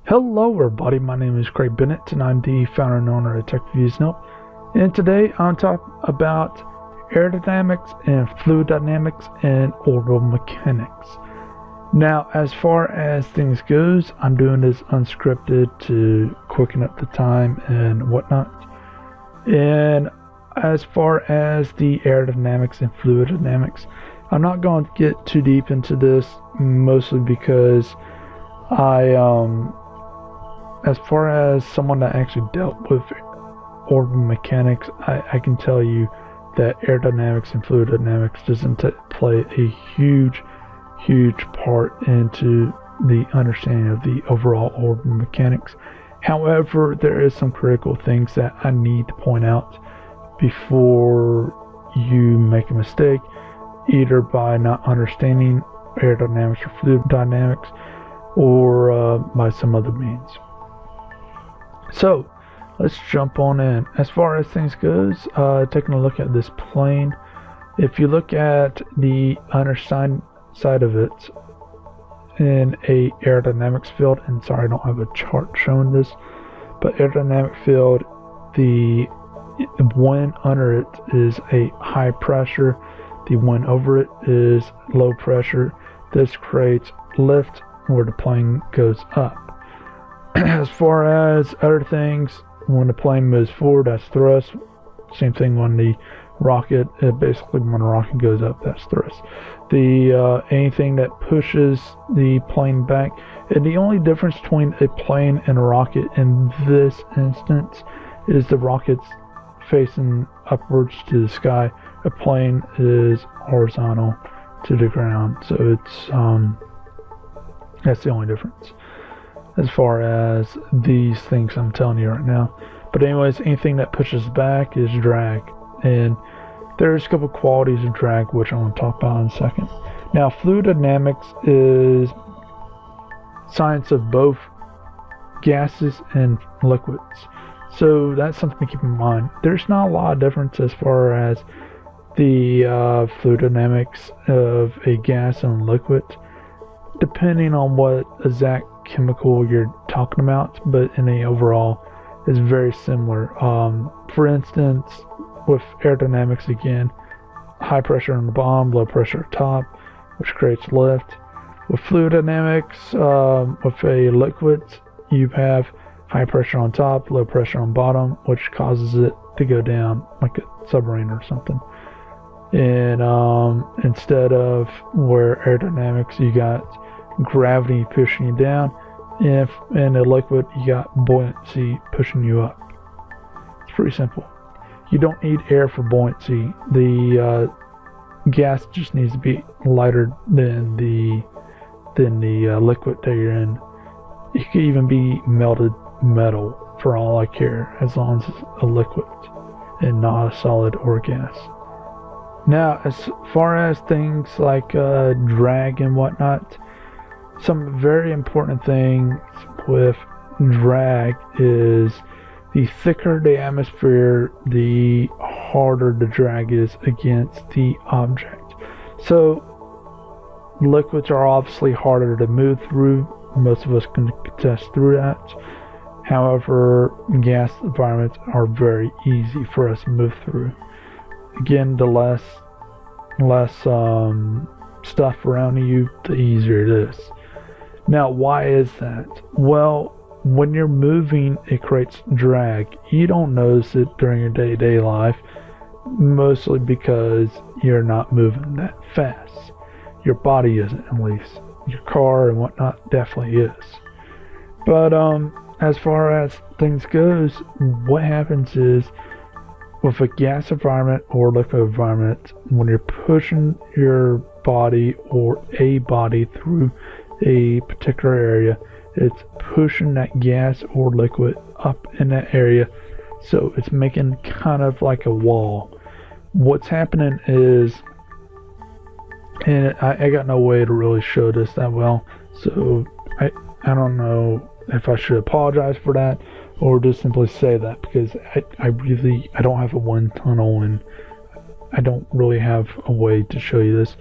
Hello everybody, my name is Craig Bennett and I'm the founder and owner of TechViewsNote. And today I'm talking about aerodynamics and fluid dynamics and orbital mechanics. Now, as far as things goes, I'm doing this unscripted to quicken up the time and whatnot. And as far as the aerodynamics and fluid dynamics, I'm not going to get too deep into this, mostly because as far as someone that actually dealt with orbital mechanics, I can tell you that aerodynamics and fluid dynamics doesn't play a huge part into the understanding of the overall orbital mechanics. However, there is some critical things that I need to point out before you make a mistake, either by not understanding aerodynamics or fluid dynamics, or by some other means. So let's jump on in. As far as things goes, taking a look at this plane, if you look at the underside of it in a aerodynamics field, and sorry I don't have a chart showing this, but aerodynamic field, the wind under it is a high pressure, the wind over it is low pressure. This creates lift where the plane goes up. As far as other things, when the plane moves forward, that's thrust. Same thing on the rocket. Basically, when a rocket goes up, that's thrust. Anything that pushes the plane back, and the only difference between a plane and a rocket in this instance is the rocket's facing upwards to the sky. A plane is horizontal to the ground, so it's that's the only difference as far as these things I'm telling you right now. But anyways, anything that pushes back is drag, and there's a couple qualities of drag which I want to talk about in a second. Now, fluid dynamics is science of both gases and liquids, so that's something to keep in mind. There's not a lot of difference as far as the fluid dynamics of a gas and a liquid, depending on what exact chemical you're talking about, but in a overall is very similar. For instance, with aerodynamics, again, high pressure on the bottom, low pressure at top, which creates lift. With fluid dynamics, with a liquid, you have high pressure on top, low pressure on bottom, which causes it to go down like a submarine or something. And instead of where aerodynamics, you got gravity pushing you down, if in a liquid you got buoyancy pushing you up. It's pretty simple. You don't need air for buoyancy. The gas just needs to be lighter than the liquid that you're in. It could even be melted metal for all I care, as long as it's a liquid and not a solid or gas. Now, as far as things like drag and whatnot, some very important things with drag is the thicker the atmosphere, the harder the drag is against the object. So liquids are obviously harder to move through. Most of us can contest through that. However, gas environments are very easy for us to move through. Again, the less stuff around you, the easier it is. Now, why is that? Well, when you're moving, it creates drag. You don't notice it during your day-to-day life, mostly because you're not moving that fast. Your body isn't, at least. Your car and whatnot definitely is. But as far as things goes, what happens is, with a gas environment or liquid environment, when you're pushing your body or a body through a particular area, it's pushing that gas or liquid up in that area, so it's making kind of like a wall. What's happening is, and I got no way to really show this that well, so I don't know if I should apologize for that or just simply say that, because I don't have a wind tunnel and I don't really have a way to show you this.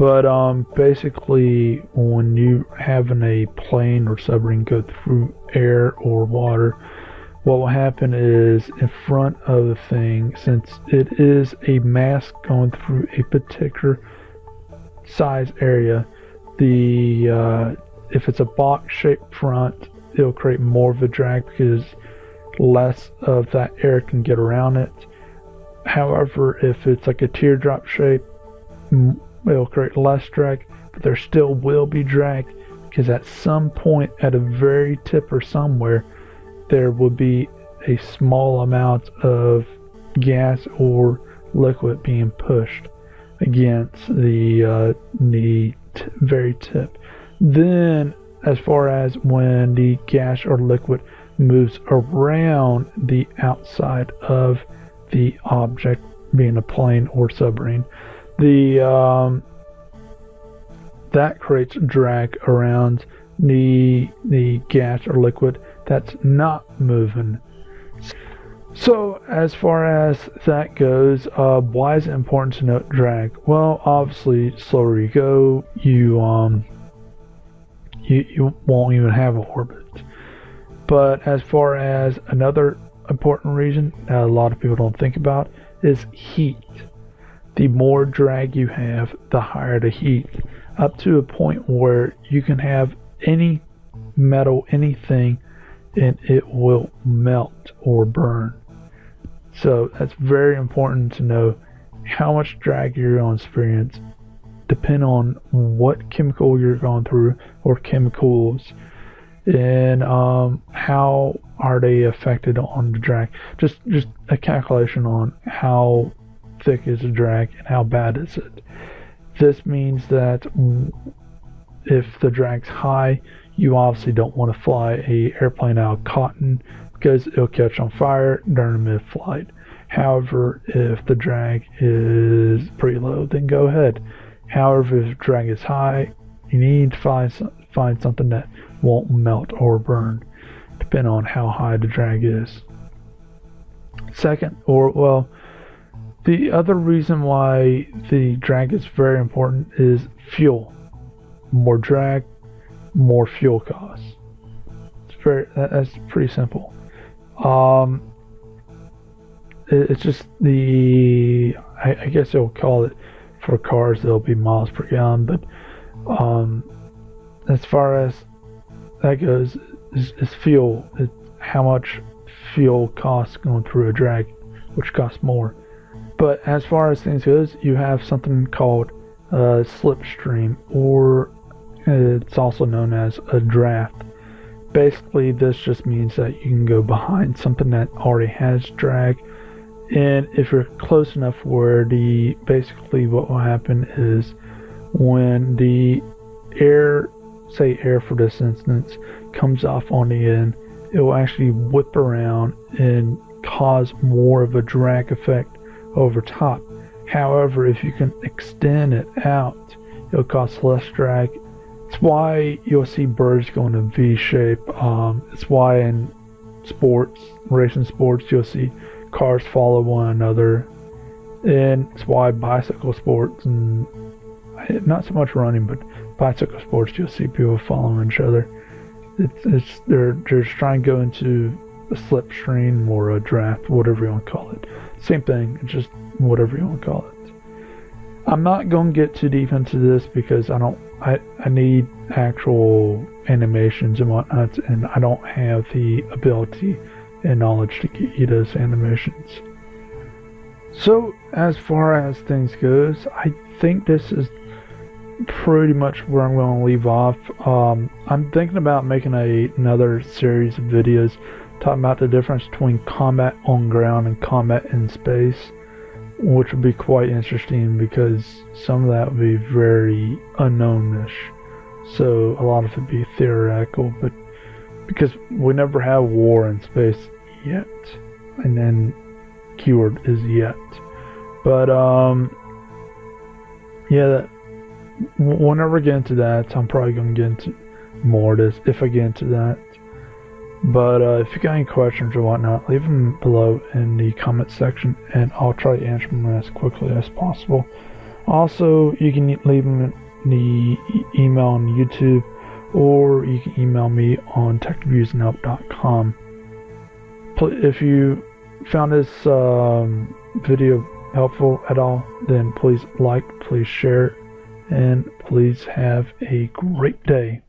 But basically, when you having a plane or submarine go through air or water, what will happen is in front of the thing, since it is a mass going through a particular size area, if it's a box-shaped front, it'll create more of a drag because less of that air can get around it. However, if it's like a teardrop shape, it'll create less drag, but there still will be drag because at some point at a very tip or somewhere there will be a small amount of gas or liquid being pushed against the very tip. Then as far as when the gas or liquid moves around the outside of the object, being a plane or submarine, that creates drag around the gas or liquid that's not moving. So as far as that goes, why is it important to note drag? Well, obviously, slower you go, you won't even have an orbit. But as far as another important reason that a lot of people don't think about is heat. The more drag you have, the higher the heat, up to a point where you can have any metal, anything, and it will melt or burn. So that's very important to know how much drag you're going to experience, depending on what chemical you're going through or chemicals, and how are they affected on the drag. Just a calculation on how thick is the drag and how bad is it. This means that if the drag's high, you obviously don't want to fly a airplane out of cotton because it'll catch on fire during mid-flight. However, if the drag is pretty low, then go ahead. However, if the drag is high, you need to find something that won't melt or burn, depending on how high the drag is. Second, the other reason why the drag is very important is fuel. More drag, more fuel costs. That's pretty simple. It's just I guess they'll call it, for cars there'll be miles per gallon, but as far as that goes, is fuel. It's how much fuel costs going through a drag, which costs more. But as far as things goes, you have something called a slipstream, or it's also known as a draft. Basically, this just means that you can go behind something that already has drag, and if you're close enough where basically what will happen is when the air for this instance, comes off on the end, it will actually whip around and cause more of a drag effect over top. However, if you can extend it out, it'll cause less drag. It's why you'll see birds go in a V shape. It's why in racing sports, you'll see cars follow one another. And it's why bicycle sports, and not so much running, but bicycle sports, you'll see people following each other. They're just trying to go into a slipstream or a draft, whatever you want to call it. Same thing, just whatever you want to call it. I'm not going to get too deep into this because I need actual animations and whatnot, and I don't have the ability and knowledge to get you those animations. So as far as things goes, I think this is pretty much where I'm going to leave off. I'm thinking about making another series of videos talking about the difference between combat on ground and combat in space, which would be quite interesting because some of that would be very unknownish. So a lot of it would be theoretical, but because we never have war in space yet, and then keyword is yet. But yeah, we'll never get into that. I'm probably going to get into more of this if I get into that. But if you got any questions or whatnot, leave them below in the comment section, and I'll try to answer them as quickly as possible. Also, you can leave them the email on YouTube, or you can email me on techreviewsandhelp.com. If you found this video helpful at all, then please like, please share, and please have a great day.